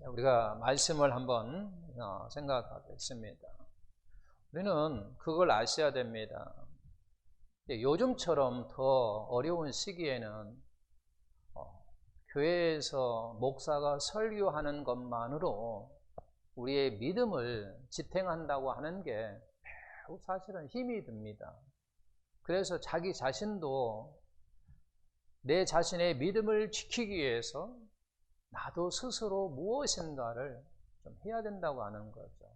우리가 말씀을 한번 생각하겠습니다. 우리는 그걸 아셔야 됩니다. 요즘처럼 더 어려운 시기에는 교회에서 목사가 설교하는 것만으로 우리의 믿음을 지탱한다고 하는 게 매우 사실은 힘이 듭니다. 그래서 자기 자신도 내 자신의 믿음을 지키기 위해서 나도 스스로 무엇인가를 좀 해야 된다고 하는 거죠.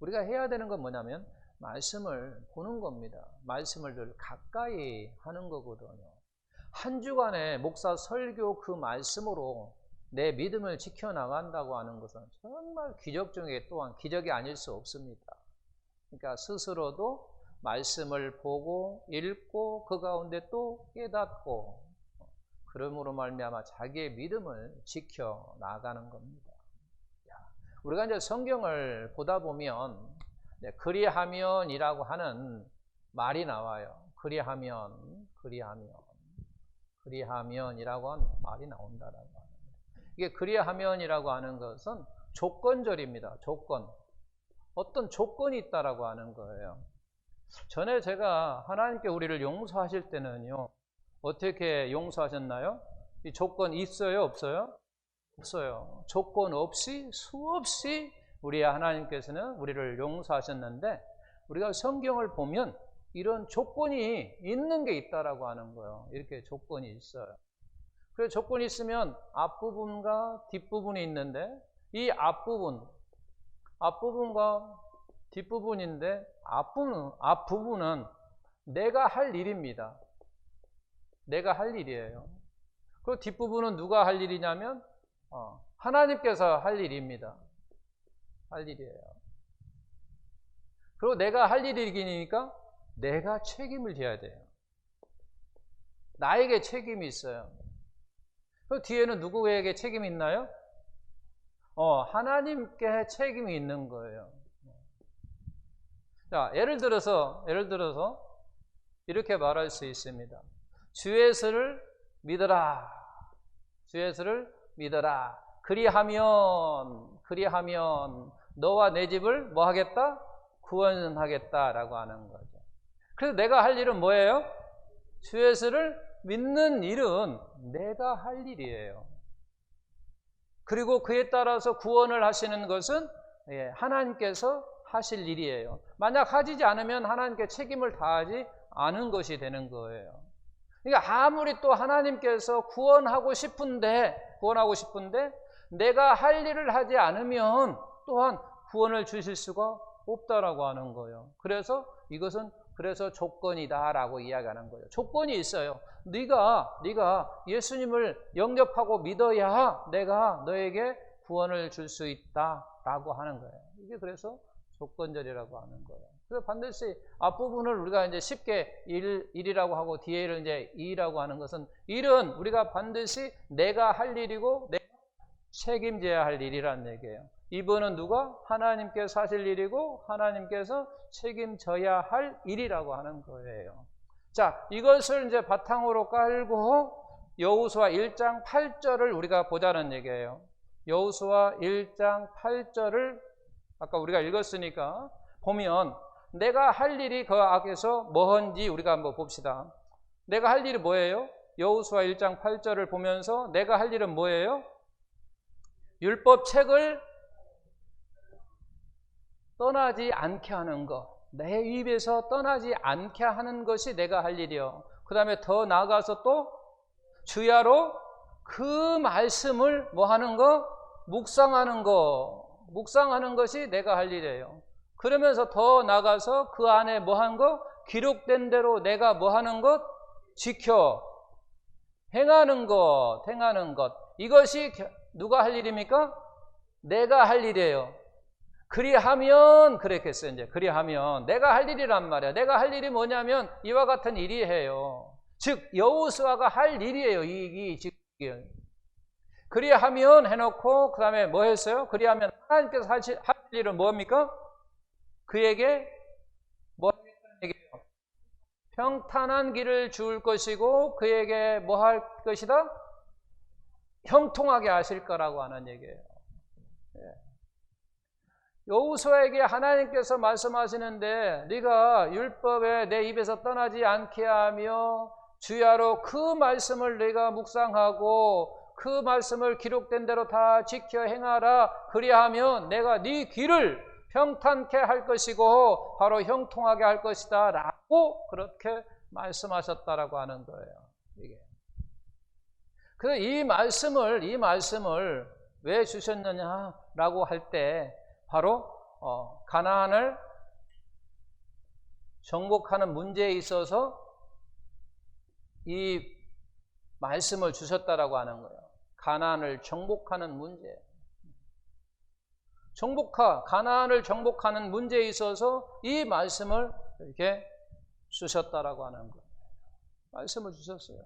우리가 해야 되는 건 뭐냐면 말씀을 보는 겁니다. 말씀을 늘 가까이 하는 거거든요. 한 주간의 목사 설교 그 말씀으로 내 믿음을 지켜나간다고 하는 것은 정말 기적 중에 또한 기적이 아닐 수 없습니다. 그러니까 스스로도 말씀을 보고 읽고 그 가운데 또 깨닫고 그러므로 말미암아 자기의 믿음을 지켜나가는 겁니다. 우리가 이제 성경을 보다 보면 그리하면이라고 하는 말이 나와요. 그리하면이라고 하는 말이 나온다라고 합니다. 이게 그리하면이라고 하는 것은 조건절입니다. 조건. 어떤 조건이 있다라고 하는 거예요. 전에 제가 하나님께 우리를 용서하실 때는요, 어떻게 용서하셨나요? 이 조건 있어요, 없어요? 없어요. 조건 없이 수없이 우리 하나님께서는 우리를 용서하셨는데, 우리가 성경을 보면 이런 조건이 있는 게 있다라고 하는 거예요. 이렇게 조건이 있어요. 그래서 조건이 있으면 앞부분과 뒷부분이 있는데, 이 앞부분과 뒷부분인데, 앞부분은 내가 할 일입니다. 내가 할 일이에요. 그 뒷부분은 누가 할 일이냐면 하나님께서 할 일입니다. 할 일이에요. 그리고 내가 할 일이니까 내가 책임을 져야 돼요. 나에게 책임이 있어요. 그 뒤에는 누구에게 책임이 있나요? 하나님께 책임이 있는 거예요. 자, 예를 들어서 이렇게 말할 수 있습니다. 주 예수를 믿어라. 주 예수를 믿어라. 그리하면 너와 내 집을 뭐 하겠다? 구원하겠다라고 하는 거죠. 그래서 내가 할 일은 뭐예요? 주 예수를 믿는 일은 내가 할 일이에요. 그리고 그에 따라서 구원을 하시는 것은 하나님께서 하실 일이에요. 만약 하지 않으면 하나님께 책임을 다하지 않은 것이 되는 거예요. 그러니까 아무리 또 하나님께서 구원하고 싶은데 내가 할 일을 하지 않으면 또한 구원을 주실 수가 없다라고 하는 거예요. 그래서 이것은 조건이다라고 이야기하는 거예요. 조건이 있어요. 네가 예수님을 영접하고 믿어야 내가 너에게 구원을 줄 수 있다라고 하는 거예요. 이게 그래서 조건절이라고 하는 거예요. 그래서 반드시 앞부분을 우리가 이제 쉽게 일이라고 하고 뒤에를 이제 이라고 하는 것은, 일은 우리가 반드시 내가 할 일이고 내가 책임져야 할 일이라는 얘기예요. 이번은 누가? 하나님께서 하실 일이고 하나님께서 책임져야 할 일이라고 하는 거예요. 자, 이것을 이제 바탕으로 깔고 여호수아 1장 8절을 우리가 보자는 얘기예요. 여호수아 1장 8절을 아까 우리가 읽었으니까 보면 내가 할 일이 그 앞에서 뭐한지 우리가 한번 봅시다. 내가 할 일이 뭐예요? 여호수아 1장 8절을 보면서 내가 할 일은 뭐예요? 율법책을 떠나지 않게 하는 것, 내 입에서 떠나지 않게 하는 것이 내가 할 일이요. 그 다음에 더 나아가서 또 주야로 그 말씀을 뭐 하는 거? 묵상하는 것이 내가 할 일이에요. 그러면서 더 나가서 그 안에 뭐 하는 거? 기록된 대로 내가 뭐 하는 것? 지켜 행하는 것. 이것이 누가 할 일입니까? 내가 할 일이에요. 그리하면 그랬겠어요. 이제 그리하면 내가 할 일이란 말이야. 내가 할 일이 뭐냐면 이와 같은 일이에요. 즉 여호수아가 할 일이에요. 이 그리하면 해놓고 그 다음에 뭐 했어요? 그리하면 하나님께서 할 일은 뭡니까? 그에게 뭐 하겠다는 얘기예요? 평탄한 길을 줄 것이고 그에게 뭐 할 것이다? 형통하게 하실 거라고 하는 얘기예요. 여호수아에게 하나님께서 말씀하시는데 네가 율법에 내 입에서 떠나지 않게 하며 주야로 그 말씀을 네가 묵상하고 그 말씀을 기록된 대로 다 지켜 행하라. 그리하면 내가 네 길을 평탄케 할 것이고 바로 형통하게 할 것이다 라고 그렇게 말씀하셨다라고 하는 거예요. 이게. 그래서 이 말씀을 왜 주셨느냐라고 할 때 바로 가나안을 정복하는 문제에 있어서 이 말씀을 주셨다라고 하는 거예요. 가나안을 정복하는 문제. 가나안을 정복하는 문제에 있어서 이 말씀을 이렇게 주셨다라고 하는 거예요. 말씀을 주셨어요.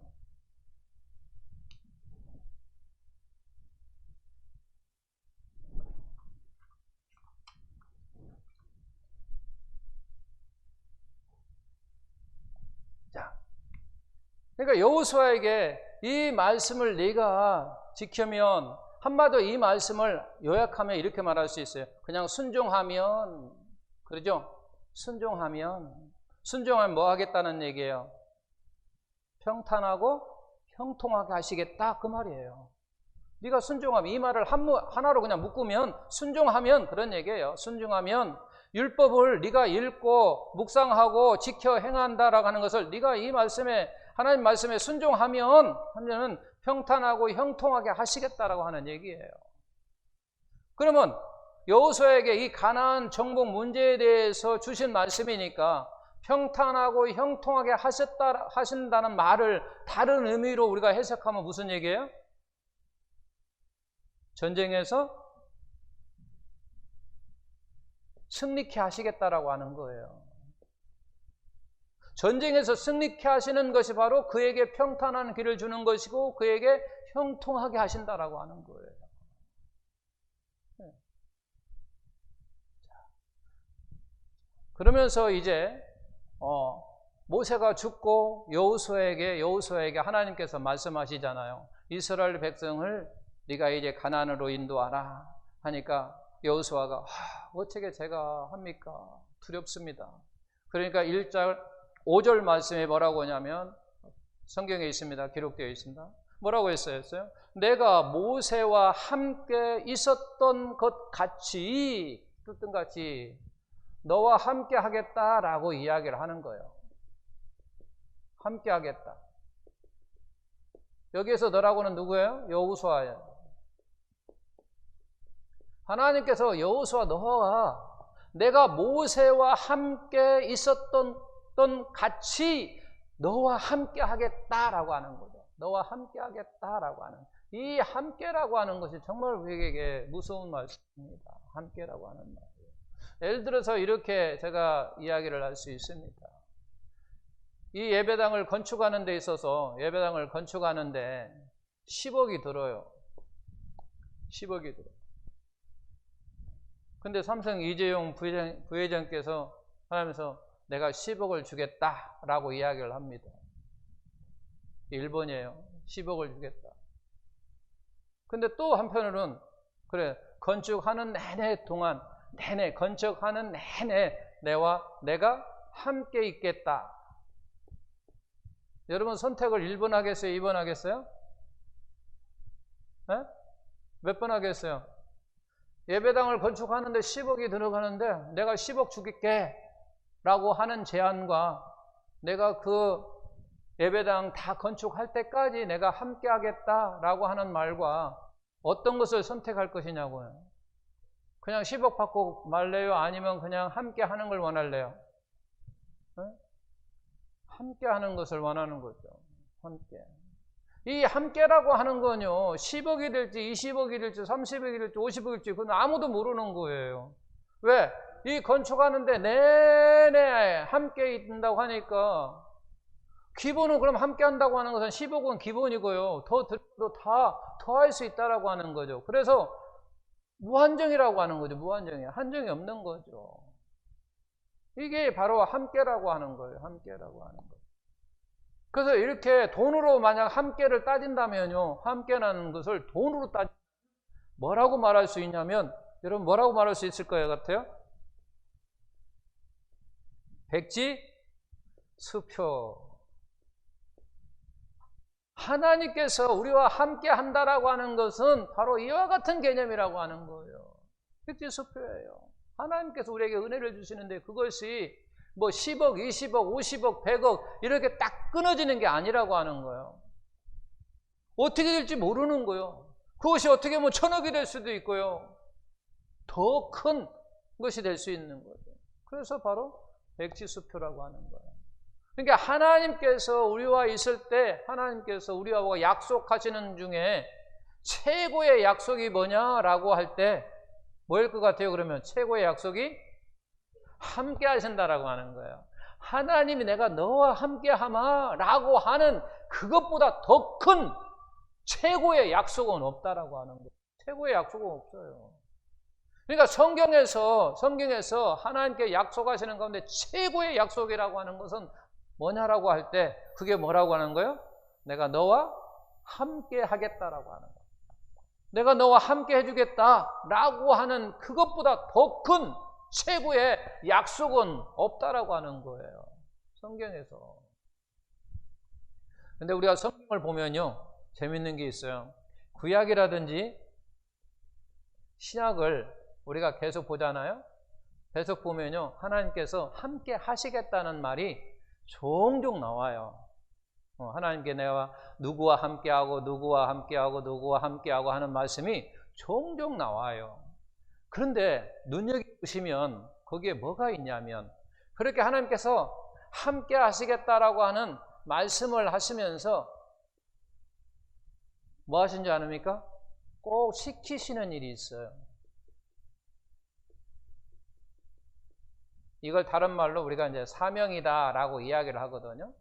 그러니까 여호수아에게 이 말씀을 네가 지키면, 한마디로 이 말씀을 요약하면 이렇게 말할 수 있어요. 그냥 순종하면, 그러죠? 순종하면 뭐 하겠다는 얘기예요? 평탄하고 형통하게 하시겠다 그 말이에요. 네가 순종하면, 이 말을 하나로 그냥 묶으면 순종하면 그런 얘기예요. 순종하면 율법을 네가 읽고 묵상하고 지켜 행한다라고 하는 것을 네가 이 말씀에, 하나님 말씀에 순종하면 평탄하고 형통하게 하시겠다라고 하는 얘기예요. 그러면 여호수아에게 이 가나안 정복 문제에 대해서 주신 말씀이니까 평탄하고 형통하게 하신다는 말을 다른 의미로 우리가 해석하면 무슨 얘기예요? 전쟁에서 승리케 하시겠다라고 하는 거예요. 전쟁에서 승리케 하시는 것이 바로 그에게 평탄한 길을 주는 것이고 그에게 형통하게 하신다라고 하는 거예요. 그러면서 이제 모세가 죽고 여호수아에게 하나님께서 말씀하시잖아요. 이스라엘 백성을 네가 이제 가나안으로 인도하라 하니까 여호수아가 어떻게 제가 합니까? 두렵습니다. 그러니까 1절 5절 말씀에 뭐라고 하냐면 성경에 있습니다. 기록되어 있습니다. 뭐라고 했어요? 내가 모세와 함께 있었던 것 같이, 뜻과 같이 너와 함께 하겠다라고 이야기를 하는 거예요. 함께 하겠다. 여기에서 너라고는 누구예요? 여호수아예요. 하나님께서 여호수아 너가 내가 모세와 함께 있었던 같이 너와 함께 하겠다라고 하는 거죠. 너와 함께 하겠다라고 하는, 이 함께라고 하는 것이 정말 우리에게 무서운 말씀입니다. 함께라고 하는 말. 예를 들어서 이렇게 제가 이야기를 할 수 있습니다. 이 예배당을 건축하는 데 있어서 예배당을 건축하는데 10억이 들어요. 10억이 들어요. 근데 삼성 이재용 부회장께서 하면서 내가 10억을 주겠다라고 이야기를 합니다. 일본이에요. 10억을 주겠다. 근데 또 한편으로는 그래, 건축하는 건축하는 내내 내가 함께 있겠다. 여러분 선택을 1번 하겠어요? 2번 하겠어요? 네? 몇 번 하겠어요? 예배당을 건축하는데 10억이 들어가는데 내가 10억 주겠게 라고 하는 제안과 내가 그 예배당 다 건축할 때까지 내가 함께 하겠다라고 하는 말과 어떤 것을 선택할 것이냐고요. 그냥 10억 받고 말래요? 아니면 그냥 함께 하는 걸 원할래요? 네? 함께 하는 것을 원하는 거죠. 함께. 이 함께라고 하는 건요, 10억이 될지 20억이 될지 30억이 될지 50억이 될지 그건 아무도 모르는 거예요. 왜? 이 건축하는데 내내 함께 있다고 하니까 기본은 그럼 함께 한다고 하는 것은 10억은 기본이고요. 더 들어도 다 더 할 수 있다라고 하는 거죠. 그래서 무한정이라고 하는 거죠. 무한정이. 한정이 없는 거죠. 이게 바로 함께라고 하는 거예요. 함께라고 하는 거예요. 그래서 이렇게 돈으로 만약 함께를 따진다면요, 함께라는 것을 돈으로 뭐라고 말할 수 있냐면 여러분 뭐라고 말할 수 있을 것 같아요? 백지수표. 하나님께서 우리와 함께 한다라고 하는 것은 바로 이와 같은 개념이라고 하는 거예요. 백지수표예요. 하나님께서 우리에게 은혜를 주시는데 그것이 뭐 10억, 20억, 50억, 100억 이렇게 딱 끊어지는 게 아니라고 하는 거예요. 어떻게 될지 모르는 거예요. 그것이 어떻게 보면 1000억이 될 수도 있고요. 더 큰 것이 될 수 있는 거죠. 그래서 바로 백지수표라고 하는 거예요. 그러니까 하나님께서 우리와 있을 때 하나님께서 우리와 약속하시는 중에 최고의 약속이 뭐냐라고 할 때 뭐일 것 같아요? 그러면 최고의 약속이 함께 하신다라고 하는 거예요. 하나님이 내가 너와 함께 하마라고 하는 그것보다 더 큰 최고의 약속은 없다라고 하는 거예요. 최고의 약속은 없어요. 그러니까 성경에서 하나님께 약속하시는 가운데 최고의 약속이라고 하는 것은 뭐냐라고 할 때 그게 뭐라고 하는 거예요? 내가 너와 함께 하겠다라고 하는 거예요. 내가 너와 함께 해주겠다라고 하는 그것보다 더 큰 최고의 약속은 없다라고 하는 거예요. 성경에서. 근데 우리가 성경을 보면요, 재밌는 게 있어요. 구약이라든지 신약을 우리가 계속 보잖아요. 계속 보면요, 하나님께서 함께 하시겠다는 말이 종종 나와요. 하나님께 내가 누구와 함께하고 누구와 함께하고 누구와 함께하고 하는 말씀이 종종 나와요. 그런데 눈여겨보시면 거기에 뭐가 있냐면 그렇게 하나님께서 함께 하시겠다라고 하는 말씀을 하시면서 뭐 하신 줄 아십니까? 꼭 시키시는 일이 있어요. 이걸 다른 말로 우리가 이제 사명이다라고 이야기를 하거든요.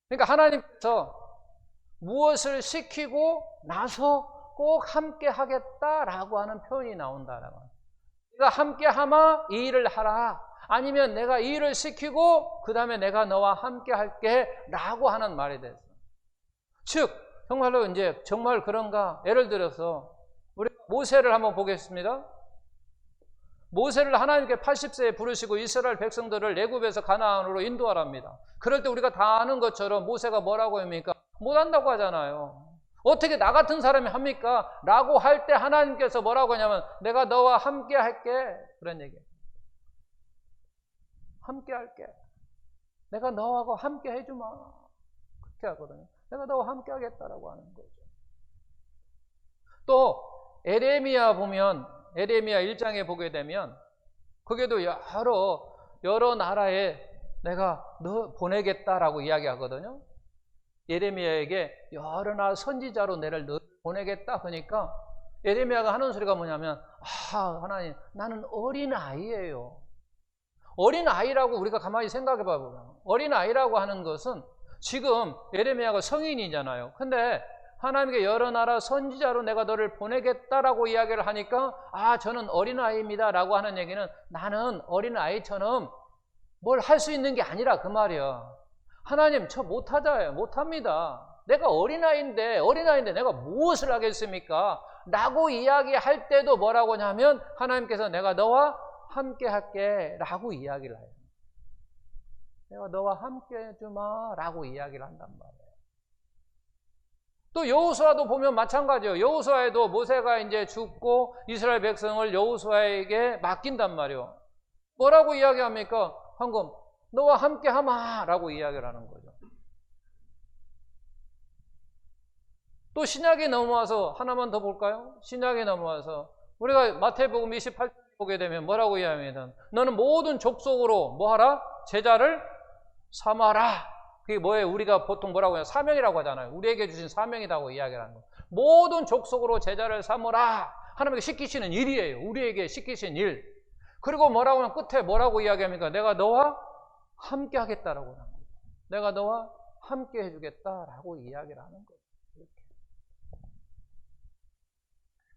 그러니까 하나님께서 무엇을 시키고 나서 꼭 함께 하겠다라고 하는 표현이 나온다라고. 내가 함께 하마 이 일을 하라. 아니면 내가 이 일을 시키고 그 다음에 내가 너와 함께 할게라고 하는 말이 됐어요. 즉 정말로 이제 정말 그런가? 예를 들어서 우리 모세를 한번 보겠습니다. 모세를 하나님께 80세에 부르시고 이스라엘 백성들을 애굽에서 가나안으로 인도하랍니다. 그럴 때 우리가 다 아는 것처럼 모세가 뭐라고 합니까? 못한다고 하잖아요. 어떻게 나 같은 사람이 합니까? 라고 할 때 하나님께서 뭐라고 하냐면 내가 너와 함께 할게. 그런 얘기예요. 함께 할게. 내가 너하고 함께 해주마. 그렇게 하거든요. 내가 너와 함께 하겠다라고 하는 거죠. 또 에레미야 보면 에레미야 1장에 보게 되면 거기에도 여러 나라에 내가 너 보내겠다라고 이야기하거든요. 에레미야에게 여러 나라 선지자로 너를 보내겠다 하니까 에레미야가 하는 소리가 뭐냐면 하나님 나는 어린아이예요. 어린아이라고 우리가 가만히 생각해 봐보면 어린아이라고 하는 것은 지금 에레미야가 성인이잖아요. 근데 하나님께 여러 나라 선지자로 내가 너를 보내겠다라고 이야기를 하니까 저는 어린아이입니다 라고 하는 얘기는 나는 어린아이처럼 뭘 할 수 있는 게 아니라 그 말이야. 하나님 저 못합니다. 내가 어린아이인데 내가 무엇을 하겠습니까? 라고 이야기할 때도 뭐라고 하냐면 하나님께서 내가 너와 함께 할게 라고 이야기를 해요. 내가 너와 함께 해주마 라고 이야기를 한단 말이에요. 또 여호수아도 보면 마찬가지예요. 여호수아에도 모세가 이제 죽고 이스라엘 백성을 여호수아에게 맡긴단 말이에요. 뭐라고 이야기합니까? 방금 너와 함께 하마 라고 이야기를 하는 거죠. 또 신약에 넘어와서 하나만 더 볼까요? 신약에 넘어와서 우리가 마태복음 28장 보게 되면 뭐라고 이야기하면 너는 모든 족속으로 뭐하라? 제자를 삼아라. 그게 뭐예요? 우리가 보통 뭐라고 해요? 사명이라고 하잖아요. 우리에게 주신 사명이라고 이야기를 하는 거예요. 모든 족속으로 제자를 삼으라. 하나님께 시키시는 일이에요. 우리에게 시키신 일. 그리고 뭐라고 하면 끝에 뭐라고 이야기합니까? 내가 너와 함께 하겠다라고 하는 거예요. 내가 너와 함께 해주겠다라고 이야기를 하는 거예요. 이렇게.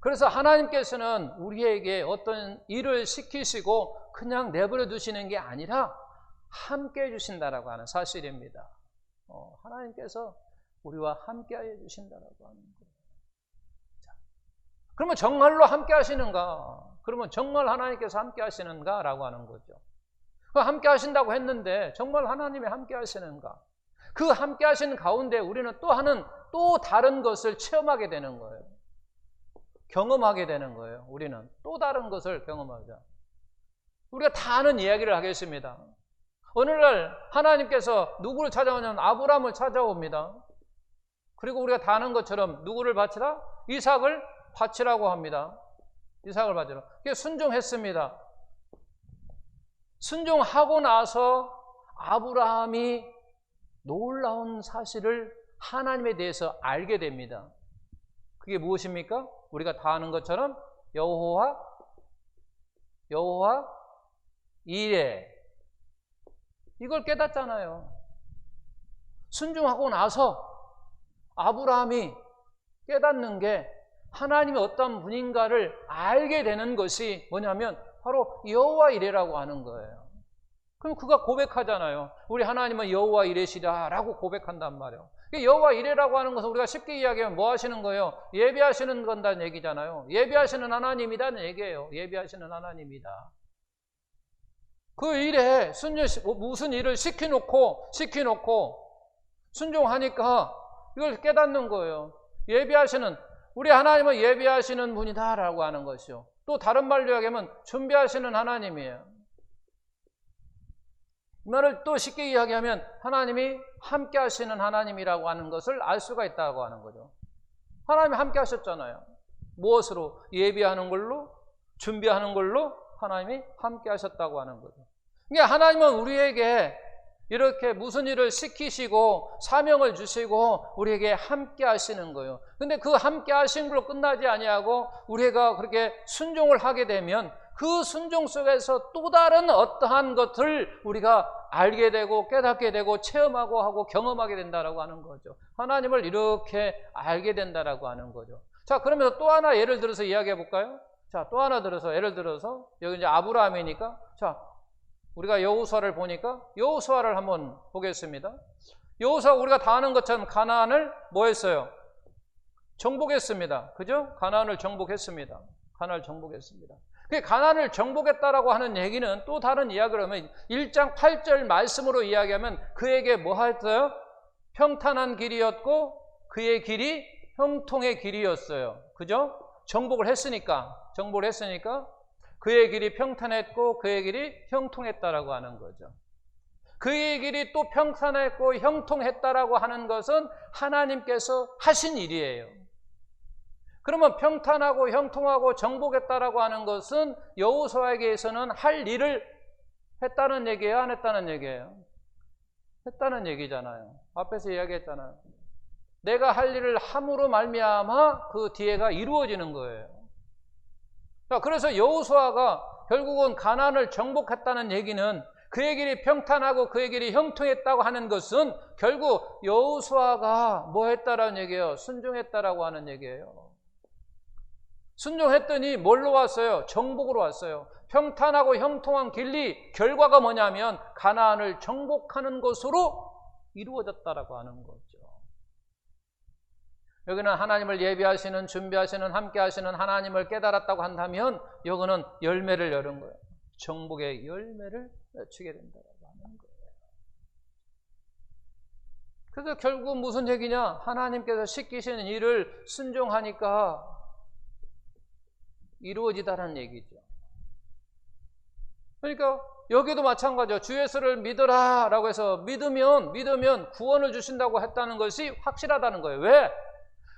그래서 하나님께서는 우리에게 어떤 일을 시키시고 그냥 내버려 두시는 게 아니라 함께 해주신다라고 하는 사실입니다. 하나님께서 우리와 함께 해주신다라고 하는 거예요. 자, 그러면 정말로 함께 하시는가? 그러면 정말 하나님께서 함께 하시는가? 라고 하는 거죠. 함께 하신다고 했는데 정말 하나님이 함께 하시는가? 그 함께 하시는 가운데 우리는 또 다른 것을 체험하게 되는 거예요. 경험하게 되는 거예요. 우리는 또 다른 것을 경험하자. 우리가 다 아는 이야기를 하겠습니다. 어느 날 하나님께서 누구를 찾아오냐면 아브라함을 찾아옵니다. 그리고 우리가 다 아는 것처럼 누구를 바치라? 이삭을 바치라고 합니다. 이삭을 바치라. 그게 순종했습니다. 순종하고 나서 아브라함이 놀라운 사실을 하나님에 대해서 알게 됩니다. 그게 무엇입니까? 우리가 다 아는 것처럼 여호와 이레, 이걸 깨닫잖아요. 순종하고 나서 아브라함이 깨닫는 게 하나님이 어떤 분인가를 알게 되는 것이 뭐냐면 바로 여호와 이레라고 하는 거예요. 그럼 그가 고백하잖아요. 우리 하나님은 여호와 이레시다 라고 고백한단 말이에요. 여호와 이레라고 하는 것은 우리가 쉽게 이야기하면 뭐 하시는 거예요? 예배하시는 건다는 얘기잖아요. 예배하시는 하나님이라는 얘기예요. 예배하시는 하나님이다. 그 일에 무슨 일을 시켜놓고 순종하니까 이걸 깨닫는 거예요. 우리 하나님은 예배하시는 분이다라고 하는 것이요. 또 다른 말로 이야기하면 준비하시는 하나님이에요. 이 말을 또 쉽게 이야기하면 하나님이 함께 하시는 하나님이라고 하는 것을 알 수가 있다고 하는 거죠. 하나님이 함께 하셨잖아요. 무엇으로? 예배하는 걸로, 준비하는 걸로 하나님이 함께 하셨다고 하는 거죠. 그러니까 하나님은 우리에게 이렇게 무슨 일을 시키시고 사명을 주시고 우리에게 함께 하시는 거예요. 근데 그 함께 하신 걸로 끝나지 아니하고 우리가 그렇게 순종을 하게 되면 그 순종 속에서 또 다른 어떠한 것을 우리가 알게 되고 깨닫게 되고 체험하고 하고 경험하게 된다라고 하는 거죠. 하나님을 이렇게 알게 된다라고 하는 거죠. 자, 그러면서 또 하나 예를 들어서 이야기해 볼까요? 자, 또 하나 예를 들어서 여기 이제 아브라함이니까 자, 우리가 여호수아를 보니까 여호수아를 한번 보겠습니다. 여호수아 우리가 다 아는 것처럼 가나안을 뭐 했어요? 정복했습니다. 그죠? 가나안을 정복했습니다. 그 가나안을 정복했다라고 하는 얘기는 또 다른 이야기를 하면 1장 8절 말씀으로 이야기하면 그에게 뭐 했어요? 평탄한 길이었고 그의 길이 형통의 길이었어요. 그죠? 정복을 했으니까 그의 길이 평탄했고 그의 길이 형통했다라고 하는 거죠. 그의 길이 또 평탄했고 형통했다라고 하는 것은 하나님께서 하신 일이에요. 그러면 평탄하고 형통하고 정복했다라고 하는 것은 여호수아에게서는 할 일을 했다는 얘기예요? 안 했다는 얘기예요? 했다는 얘기잖아요. 앞에서 이야기했잖아요. 내가 할 일을 함으로 말미암아 그 뒤에가 이루어지는 거예요. 그래서 여호수아가 결국은 가나안을 정복했다는 얘기는 그의 길이 평탄하고 그의 길이 형통했다고 하는 것은 결국 여호수아가 뭐 했다라는 얘기예요? 순종했다라고 하는 얘기예요. 순종했더니 뭘로 왔어요? 정복으로 왔어요. 평탄하고 형통한 길이 결과가 뭐냐면 가나안을 정복하는 것으로 이루어졌다라고 하는 거죠. 여기는 하나님을 예비하시는, 준비하시는, 함께 하시는 하나님을 깨달았다고 한다면 여기는 열매를 여는 거예요. 정복의 열매를 맺히게 된다고 하는 거예요. 그래서 결국 무슨 얘기냐? 하나님께서 시키시는 일을 순종하니까 이루어지다는 얘기죠. 그러니까 여기도 마찬가지죠. 주 예수를 믿으라 라고 해서 믿으면 구원을 주신다고 했다는 것이 확실하다는 거예요. 왜?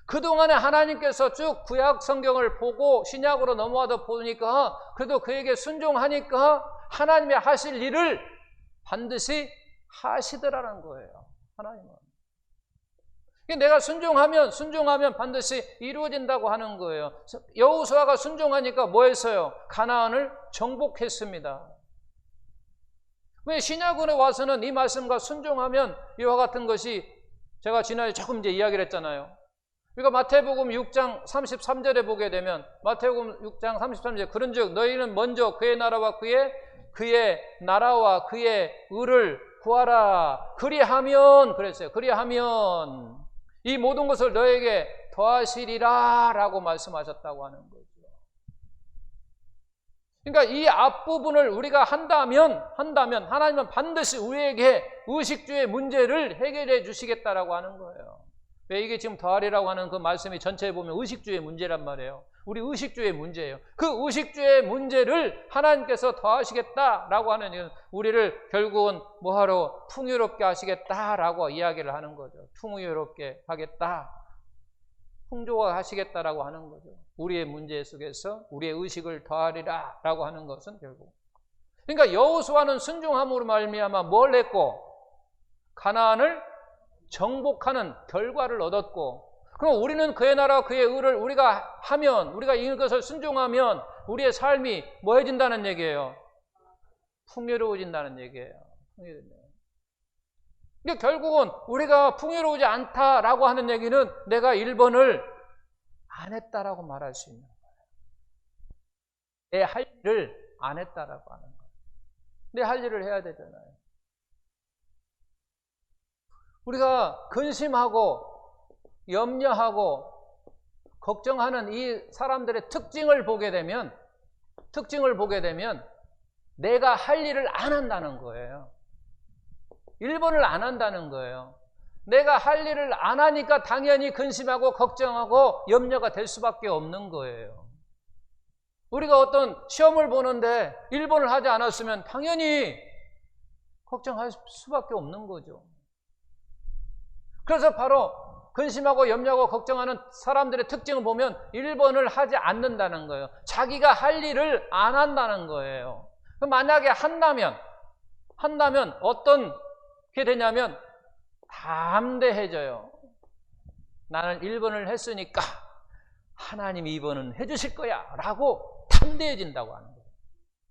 그동안에 하나님께서 쭉 구약 성경을 보고 신약으로 넘어와서 보니까 그래도 그에게 순종하니까 하나님이 하실 일을 반드시 하시더라는 거예요. 하나님은. 내가 순종하면 반드시 이루어진다고 하는 거예요. 여호수아가 순종하니까 뭐 했어요? 가나안을 정복했습니다. 왜 신약으로 와서는 이 말씀과 순종하면 이와 같은 것이 제가 지난해 조금 이제 이야기를 했잖아요. 그러니까 마태복음 6장 33절에 보게 되면 마태복음 6장 33절 그런즉 너희는 먼저 그의 나라와 그의 의를 구하라. 그리하면 그랬어요. 그리하면 이 모든 것을 너에게 더하시리라 라고 말씀하셨다고 하는 거죠. 그러니까 이 앞부분을 우리가 한다면 하나님은 반드시 우리에게 의식주의 문제를 해결해 주시겠다라고 하는 거예요. 왜 이게 지금 더하리라고 하는 그 말씀이 전체에 보면 의식주의 문제란 말이에요. 우리 의식주의 문제예요. 그 의식주의 문제를 하나님께서 더하시겠다라고 하는 이유는 우리를 결국은 뭐하러 풍요롭게 하시겠다라고 이야기를 하는 거죠. 풍요롭게 하겠다, 풍족하시겠다라고 하는 거죠. 우리의 문제 속에서 우리의 의식을 더하리라라고 하는 것은 결국, 그러니까 여호수아는 순종함으로 말미암아 뭘 했고 가나안을 정복하는 결과를 얻었고, 그럼 우리는 그의 나라 그의 의를 우리가 하면, 우리가 이것을 순종하면 우리의 삶이 뭐해진다는 얘기예요? 풍요로워진다는 얘기예요. 그러니까 결국은 우리가 풍요로우지 않다라고 하는 얘기는 내가 1번을 안 했다라고 말할 수 있는 거예요. 내 할 일을 안 했다라고 하는 거예요. 내 할 일을 해야 되잖아요. 우리가 근심하고 염려하고 걱정하는 이 사람들의 특징을 보게 되면 내가 할 일을 안 한다는 거예요. 1번을 안 한다는 거예요. 내가 할 일을 안 하니까 당연히 근심하고 걱정하고 염려가 될 수밖에 없는 거예요. 우리가 어떤 시험을 보는데 1번을 하지 않았으면 당연히 걱정할 수밖에 없는 거죠. 그래서 바로 근심하고 염려하고 걱정하는 사람들의 특징을 보면 1번을 하지 않는다는 거예요. 자기가 할 일을 안 한다는 거예요. 만약에 한다면 어떤 게 되냐면 담대해져요. 나는 1번을 했으니까 하나님이 2번은 해주실 거야 라고 담대해진다고 하는 거예요.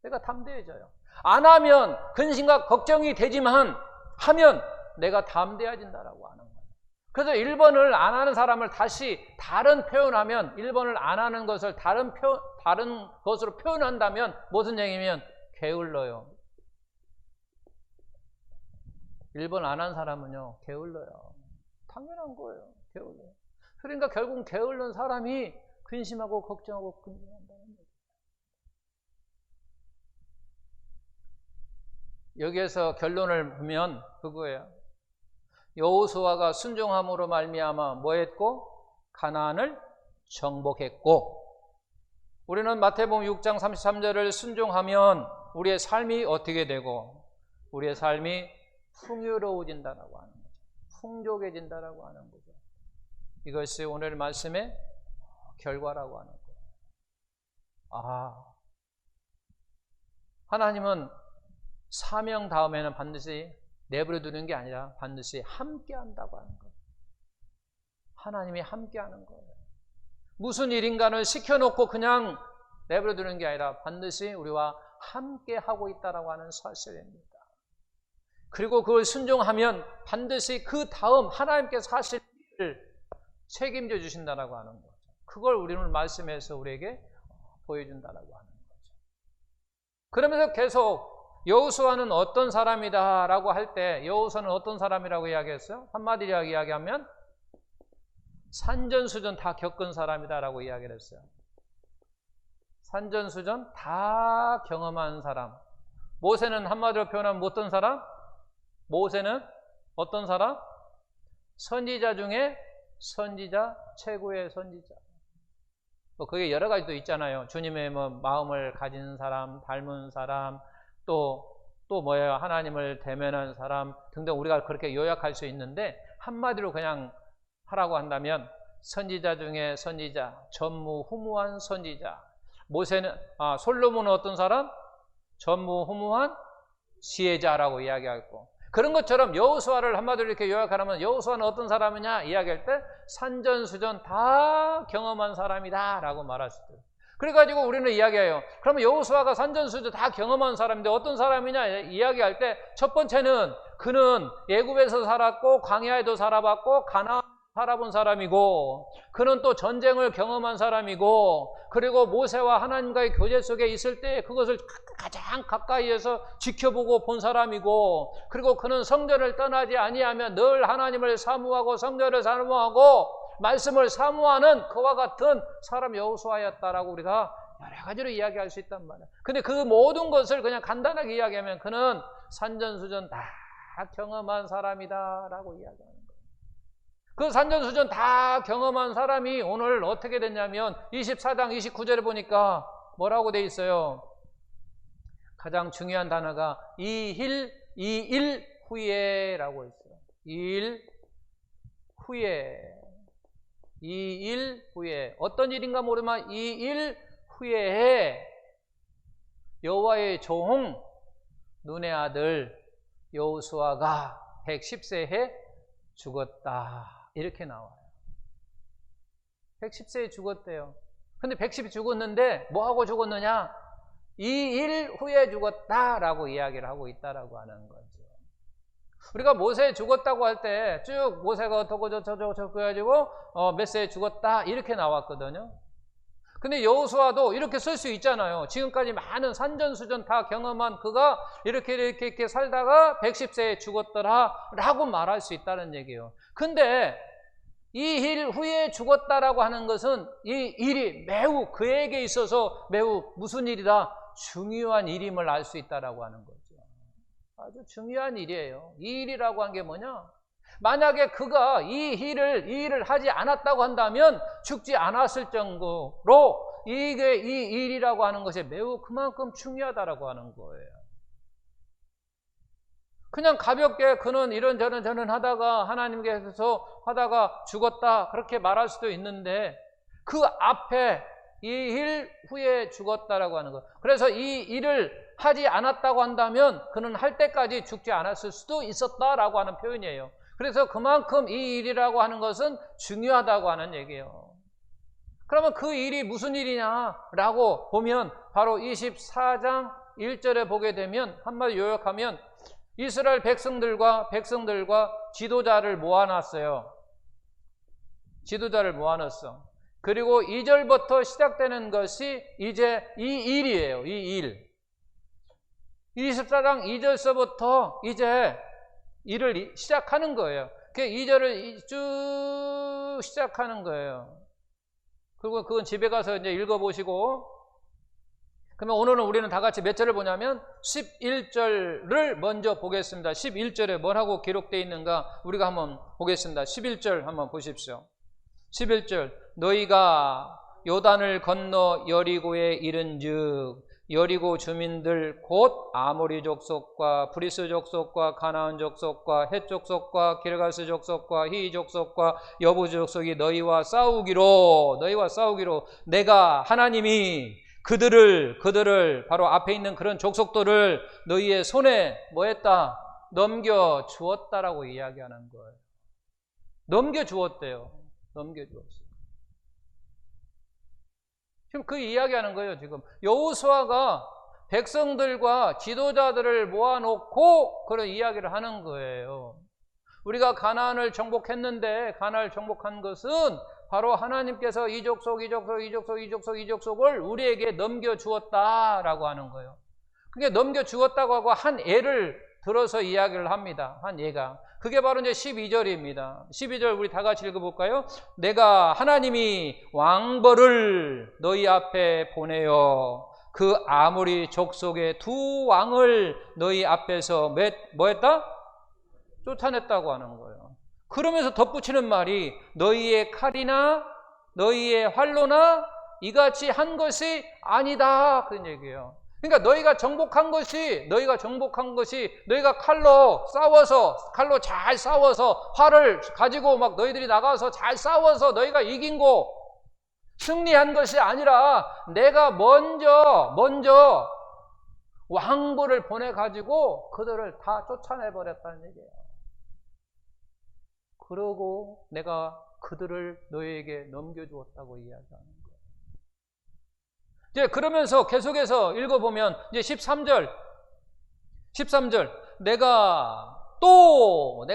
내가 담대해져요. 안 하면 근심과 걱정이 되지만 하면 내가 담대해진다라고 하는 거예요. 그래서 1번을 안 하는 사람을 다시 다른 표현하면, 1번을 안 하는 것을 다른 것으로 표현한다면 무슨 얘기냐면 게을러요. 1번 안 한 사람은요, 게을러요. 당연한 거예요. 게을러요. 그러니까 결국 게을른 사람이 근심하고 걱정하고 근심한다는 거예요. 여기에서 결론을 보면 그거예요. 여호수아가 순종함으로 말미암아 뭐 했고? 가나안을 정복했고, 우리는 마태복음 6장 33절을 순종하면 우리의 삶이 어떻게 되고? 우리의 삶이 풍요로워진다라고 하는 거죠. 풍족해진다라고 하는 거죠. 이것이 오늘 말씀의 결과라고 하는 거예요. 하나님은 사명 다음에는 반드시 내버려 두는 게 아니라 반드시 함께 한다고 하는 거예요. 하나님이 함께 하는 거예요. 무슨 일인가를 시켜놓고 그냥 내버려 두는 게 아니라 반드시 우리와 함께 하고 있다라고 하는 사실입니다. 그리고 그걸 순종하면 반드시 그 다음 하나님께서 하실 일을 책임져 주신다라고 하는 거죠. 그걸 우리는 말씀에서 우리에게 보여준다라고 하는 거죠. 그러면서 계속 여호수아는 어떤 사람이다 라고 할 때, 여호수아는 어떤 사람이라고 이야기했어요? 한마디로 이야기하면 산전수전 다 겪은 사람이다 라고 이야기를 했어요. 산전수전 다 경험한 사람. 모세는 한마디로 표현하면 어떤 사람? 모세는 어떤 사람? 선지자 중에 선지자, 최고의 선지자. 그게 여러 가지도 있잖아요. 주님의 마음을 가진 사람, 닮은 사람, 또 뭐예요? 하나님을 대면한 사람 등등 우리가 그렇게 요약할 수 있는데, 한마디로 그냥 하라고 한다면 선지자 중에 선지자, 전무후무한 선지자. 솔로몬은 어떤 사람? 전무후무한 지혜자라고 이야기하고, 그런 것처럼 여호수아를 한마디로 이렇게 요약하면 여호수아는 어떤 사람이냐 이야기할 때 산전수전 다 경험한 사람이다 라고 말할 수도 있어요. 그래가지고 우리는 이야기해요. 그러면 여호수아가 산전수전 다 경험한 사람인데 어떤 사람이냐 이야기할 때, 첫 번째는 그는 애굽에서 살았고 광야에도 살아봤고 가나안 살아본 사람이고, 그는 또 전쟁을 경험한 사람이고, 그리고 모세와 하나님과의 교제 속에 있을 때 그것을 가장 가까이에서 지켜보고 본 사람이고, 그리고 그는 성전을 떠나지 아니하며 늘 하나님을 사모하고 성전을 사모하고 말씀을 사모하는 그와 같은 사람 여호수아였다라고 우리가 여러 가지로 이야기할 수 있단 말이에요. 근데 그 모든 것을 그냥 간단하게 이야기하면 그는 산전수전 다 경험한 사람이다라고 이야기하는 거예요. 그 산전수전 다 경험한 사람이 오늘 어떻게 됐냐면 24장 29절에 보니까 뭐라고 돼 있어요? 가장 중요한 단어가 이일 후에라고 있어요. 이일 후에 어떤 일인가 모르지만 이일 후에 여호와의 종 눈의 아들 여호수아가 110세에 죽었다 이렇게 나와요. 110세에 죽었대요. 근데 110이 죽었는데 뭐하고 죽었느냐? 이 일 후에 죽었다라고 이야기를 하고 있다라고 하는 거죠. 우리가 모세 죽었다고 할 때 쭉 모세가 어떻고 저쩌고 해가지고 몇 세에 죽었다 이렇게 나왔거든요. 근데 여호수아도 이렇게 쓸 수 있잖아요. 지금까지 많은 산전수전 다 경험한 그가 이렇게 살다가 110세에 죽었더라 라고 말할 수 있다는 얘기예요. 근데 이 일 후에 죽었다라고 하는 것은 이 일이 매우 그에게 있어서 매우 무슨 일이다? 중요한 일임을 알 수 있다라고 하는 거죠. 아주 중요한 일이에요. 이 일이라고 한 게 뭐냐? 만약에 그가 이 일을 하지 않았다고 한다면 죽지 않았을 정도로 이게 이 일이라고 하는 것이 매우 그만큼 중요하다라고 하는 거예요. 그냥 가볍게 그는 이런저런 하다가 하나님께서 하다가 죽었다 그렇게 말할 수도 있는데 그 앞에 이 일 후에 죽었다라고 하는 거. 그래서 이 일을 하지 않았다고 한다면 그는 할 때까지 죽지 않았을 수도 있었다라고 하는 표현이에요. 그래서 그만큼 이 일이라고 하는 것은 중요하다고 하는 얘기예요. 그러면 그 일이 무슨 일이냐라고 보면 바로 24장 1절에 보게 되면 한마디 요약하면 이스라엘 백성들과 지도자를 모아놨어요. 지도자를 모아놨어. 그리고 2절부터 시작되는 것이 이제 이 일이에요. 이 일. 24장 2절서부터 이제 일을 시작하는 거예요. 그 2절을 쭉 시작하는 거예요. 그리고 그건 집에 가서 이제 읽어보시고, 그러면 오늘은 우리는 다 같이 몇 절을 보냐면 11절을 먼저 보겠습니다. 11절에 뭐라고 기록되어 있는가 우리가 한번 보겠습니다. 11절 한번 보십시오. 11절 너희가 요단을 건너 여리고에 이른즉 여리고 주민들 곧 아모리 족속과 브리스 족속과 가나안 족속과 헷 족속과 기르가스 족속과 히 족속과 여부스 족속이 너희와 싸우기로 내가 하나님이 그들을 바로 앞에 있는 그런 족속들을 너희의 손에 뭐했다? 넘겨 주었다라고 이야기하는 거예요. 넘겨 주었대요. 넘겨 주었어요. 지금 그 이야기하는 거예요. 지금 여호수아가 백성들과 지도자들을 모아놓고 그런 이야기를 하는 거예요. 우리가 가나안을 정복했는데 가나안을 정복한 것은 바로 하나님께서 이 족속을 우리에게 넘겨주었다라고 하는 거예요. 그게 넘겨주었다고 하고 한 예를 들어서 이야기를 합니다. 한 예가. 그게 바로 이제 12절입니다. 12절 우리 다 같이 읽어볼까요? 내가 하나님이 왕벌을 너희 앞에 보내어 그 아모리 족속의 두 왕을 너희 앞에서 뭐 했다? 쫓아냈다고 하는 거예요. 그러면서 덧붙이는 말이 너희의 칼이나 너희의 활로나 이같이 한 것이 아니다 그런 얘기예요. 그러니까 너희가 정복한 것이 너희가 칼로 잘 싸워서 활을 가지고 막 너희들이 나가서 잘 싸워서 너희가 이긴 거 승리한 것이 아니라 내가 먼저 왕벌을 보내가지고 그들을 다 쫓아내버렸다는 얘기예요. 그러고 내가 그들을 너희에게 넘겨주었다고 이야기하는 거예요. 이제 그러면서 계속해서 읽어보면 이제 13절 내가 또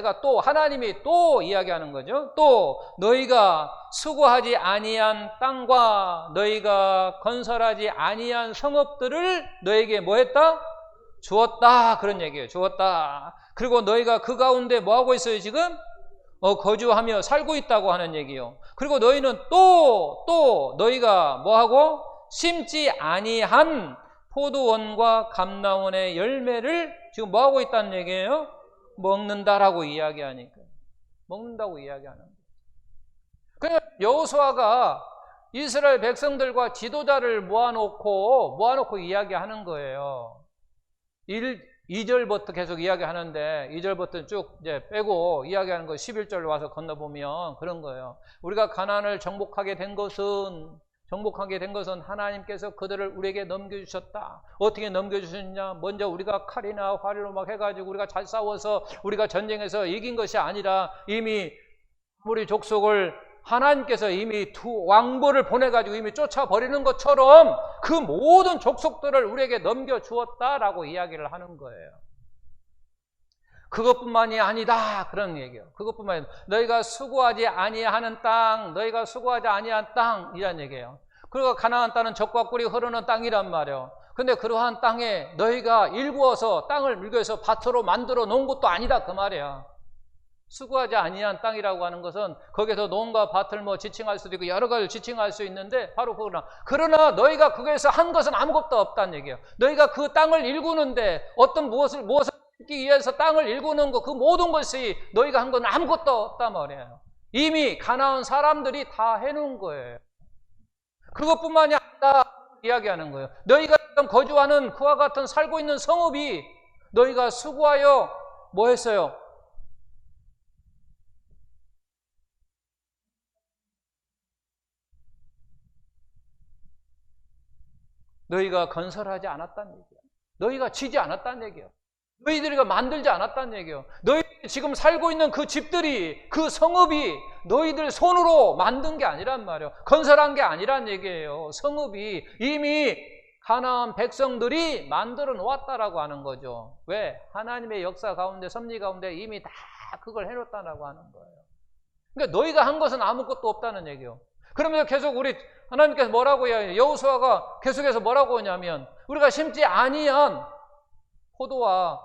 하나님이 또 이야기하는 거죠. 또 너희가 수고하지 아니한 땅과 너희가 건설하지 아니한 성읍들을 너희에게 뭐 했다? 주었다 그런 얘기예요. 주었다. 그리고 너희가 그 가운데 뭐 하고 있어요 지금? 거주하며 살고 있다고 하는 얘기요. 그리고 너희는 또 너희가 뭐하고 심지 아니한 포도원과 감람원의 열매를 지금 뭐하고 있다는 얘기예요? 먹는다라고 이야기하니까. 먹는다고 이야기하는 거예요. 그러니까 여호수아가 이스라엘 백성들과 지도자를 모아놓고 이야기하는 거예요. 2절부터 계속 이야기하는데 2절부터 쭉 이제 빼고 이야기하는 거 11절 와서 건너보면 그런 거예요. 우리가 가나안을 정복하게 된 것은 하나님께서 그들을 우리에게 넘겨주셨다. 어떻게 넘겨주셨냐? 먼저 우리가 칼이나 활로 막 해가지고 우리가 잘 싸워서 우리가 전쟁에서 이긴 것이 아니라 이미 우리 족속을 하나님께서 이미 두 왕보를 보내가지고 이미 쫓아버리는 것처럼 그 모든 족속들을 우리에게 넘겨주었다라고 이야기를 하는 거예요. 그것뿐만이 아니다 그런 얘기예요. 그것뿐만이 아니라 너희가 수고하지 아니하는 땅, 너희가 수고하지 아니한 땅이란 얘기예요. 그리고 가나안 땅은 젖과 꿀이 흐르는 땅이란 말이에요. 근데 그러한 땅에 너희가 일구어서 땅을 밀고해서 밭으로 만들어 놓은 것도 아니다 그 말이야. 수고하지 아니한 땅이라고 하는 것은 거기서 농가 밭을 뭐 지칭할 수도 있고 여러 가지를 지칭할 수 있는데 바로 그러나 너희가 거기에서 한 것은 아무것도 없다는 얘기예요. 너희가 그 땅을 일구는데 어떤 무엇을 하기 위해서 땅을 일구는 것 그 모든 것이 너희가 한 건 아무것도 없단 말이에요. 이미 가나안 사람들이 다 해놓은 거예요. 그것뿐만이 아니라 이야기하는 거예요. 너희가 거주하는 그와 같은 살고 있는 성읍이 너희가 수고하여 뭐 했어요? 너희가 건설하지 않았다는 얘기예요. 너희가 지지 않았다는 얘기예요. 너희들이 만들지 않았다는 얘기예요. 너희들이 지금 살고 있는 그 집들이, 그 성읍이 너희들 손으로 만든 게 아니란 말이에요. 건설한 게 아니란 얘기예요. 성읍이 이미 가나안 백성들이 만들어 놓았다라고 하는 거죠. 왜? 하나님의 역사 가운데, 섭리 가운데 이미 다 그걸 해놓았다라고 하는 거예요. 그러니까 너희가 한 것은 아무것도 없다는 얘기예요. 그러면서 계속 우리 하나님께서 뭐라고 해요? 여호수아가 계속해서 뭐라고 하냐면 우리가 심지 아니한 포도와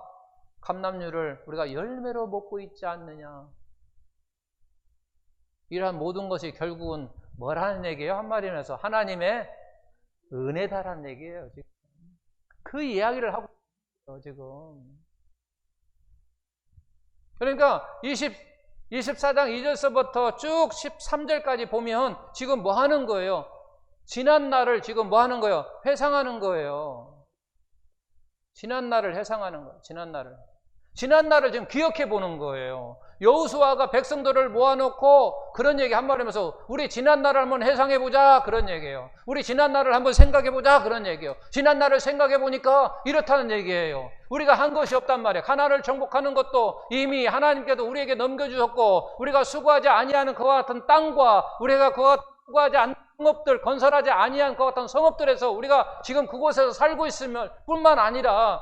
감람류를 우리가 열매로 먹고 있지 않느냐. 이러한 모든 것이 결국은 뭐라는 얘기예요? 한마디로 해서 하나님의 은혜다라는 얘기예요. 지금. 그 이야기를 하고 있어요. 지금. 그러니까 24장 2절서부터 쭉 13절까지 보면 지금 뭐 하는 거예요? 지난 날을 지금 뭐 하는 거예요? 회상하는 거예요. 지난 날을 회상하는 거예요. 지난 날을 지금 기억해 보는 거예요. 여호수아가 백성들을 모아놓고 그런 얘기 한 말 하면서 우리 지난 날을 한번 회상해 보자 그런 얘기예요. 우리 지난 날을 한번 생각해 보자 그런 얘기예요. 지난 날을 생각해 보니까 이렇다는 얘기예요. 우리가 한 것이 없단 말이에요. 가나안을 정복하는 것도 이미 하나님께서 우리에게 넘겨주셨고 우리가 수고하지 아니하는 그와 같은 땅과 우리가 그와 수고하지 않는 성읍들, 건설하지 아니한 그와 같은 성읍들에서 우리가 지금 그곳에서 살고 있으면 뿐만 아니라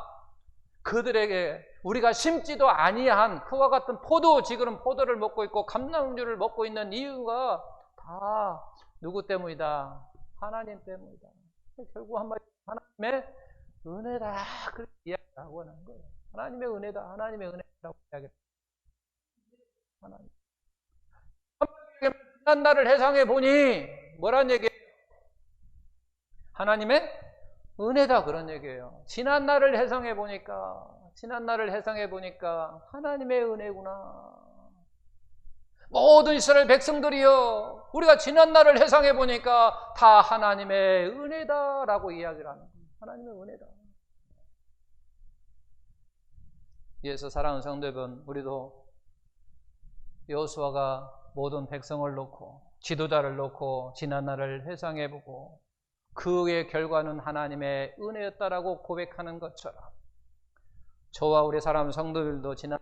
그들에게 우리가 심지도 아니한 그와 같은 지금 포도를 먹고 있고 감람류를 먹고 있는 이유가 다 누구 때문이다? 하나님 때문이다. 결국 한마디 하나님의 은혜다. 그렇게 이야기하고 하는 거예요. 하나님의 은혜다. 하나님의 은혜라고 이야기합니다. 하나님. 지난 날을 회상해 보니 뭐란 얘기예요? 하나님의 은혜다 그런 얘기예요. 지난 날을 회상해 보니까 하나님의 은혜구나. 모든 이스라엘 백성들이요, 우리가 지난 날을 회상해 보니까 다 하나님의 은혜다라고 이야기를 하는 거예요. 하나님의 은혜다. 이에서 사랑하는 성도 여러분, 우리도 여호수아가 모든 백성을 놓고 지도자를 놓고 지난 날을 회상해 보고 그의 결과는 하나님의 은혜였다라고 고백하는 것처럼 저와 우리 사람 성도들도 지난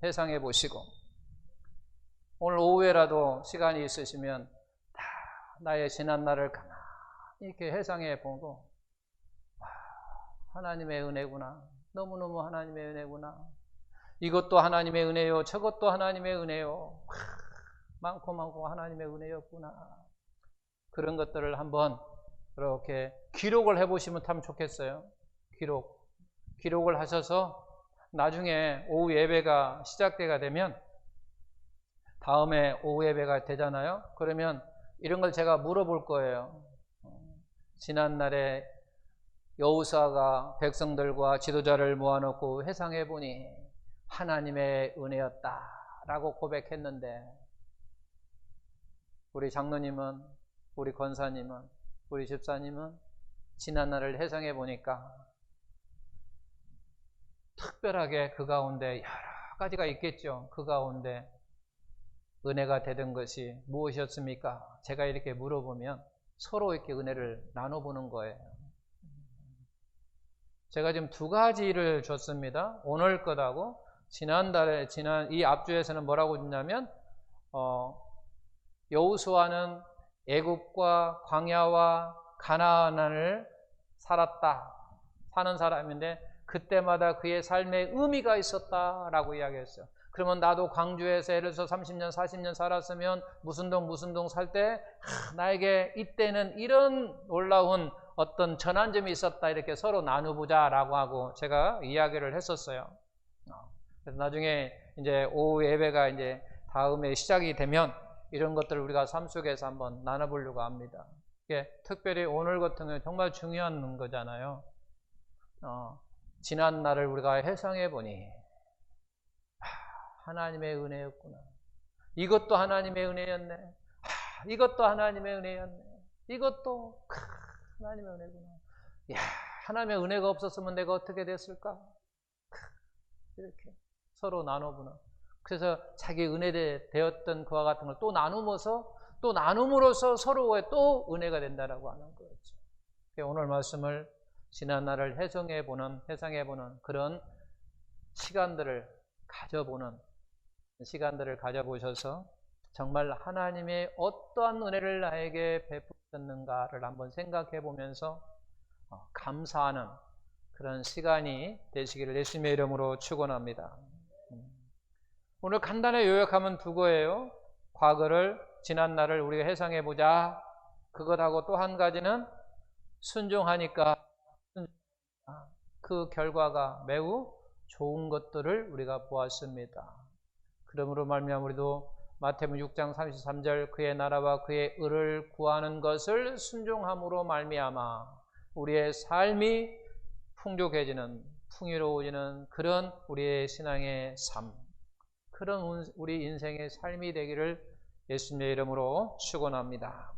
회상해 보시고 오늘 오후에라도 시간이 있으시면 다 나의 지난 날을 가만히 이렇게 회상해 보고 하나님의 은혜구나. 너무너무 하나님의 은혜구나. 이것도 하나님의 은혜요. 저것도 하나님의 은혜요. 많고 하나님의 은혜였구나. 그런 것들을 한번 이렇게 기록을 해보시면 참 좋겠어요. 기록을 하셔서 나중에 오후 예배가 시작되게 되면 다음에 오후 예배가 되잖아요. 그러면 이런 걸 제가 물어볼 거예요. 지난날에 여호수아가 백성들과 지도자를 모아놓고 회상해 보니 하나님의 은혜였다라고 고백했는데, 우리 장로님은, 우리 권사님은, 우리 집사님은 지난날을 회상해 보니까 특별하게 그 가운데 여러 가지가 있겠죠. 그 가운데 은혜가 되던 것이 무엇이었습니까? 제가 이렇게 물어보면 서로 이렇게 은혜를 나눠보는 거예요. 제가 지금 두 가지를 줬습니다. 오늘 것하고 지난 이 앞주에서는 뭐라고 줬냐면, 여호수아는 애굽과 광야와 가나안을 사는 사람인데 그때마다 그의 삶에 의미가 있었다라고 이야기했어요. 그러면 나도 광주에서 예를 들어서 30년, 40년 살았으면 무슨 동 살 때 나에게 이때는 이런 놀라운 어떤 전환점이 있었다, 이렇게 서로 나누보자라고 하고 제가 이야기를 했었어요. 그래서 나중에 이제 오후 예배가 이제 다음에 시작이 되면 이런 것들을 우리가 삶 속에서 한번 나눠보려고 합니다. 이게 특별히 오늘 같은 경우는 정말 중요한 거잖아요. 지난 날을 우리가 회상해 보니 하나님의 은혜였구나. 이것도 하나님의 은혜였네. 이것도 하나님의 은혜였네. 이것도 하나님의 은혜구나. 야, 하나님의 은혜가 없었으면 내가 어떻게 됐을까? 이렇게 서로 나눠보는. 그래서 자기 은혜되었던 그와 같은 걸 또 나눔으로써 서로의 또 은혜가 된다라고 하는 거죠. 오늘 말씀을 지난 날을 회상해보는 그런 시간들을 가져보셔서 정말 하나님의 어떠한 은혜를 나에게 베푸셨는가를 한번 생각해 보면서 감사하는 그런 시간이 되시기를 예수님의 이름으로 축원합니다. 오늘 간단히 요약하면 두 거예요. 과거를, 지난 날을 우리가 회상해 보자. 그것하고 또 한 가지는 순종하니까 그 결과가 매우 좋은 것들을 우리가 보았습니다. 그러므로 말미암아 우리도 마태복음 6장 33절 그의 나라와 그의 의를 구하는 것을 순종함으로 말미암아 우리의 삶이 풍족해지는, 풍요로워지는 그런 우리의 신앙의 삶, 그런 우리 인생의 삶이 되기를 예수님의 이름으로 축원합니다.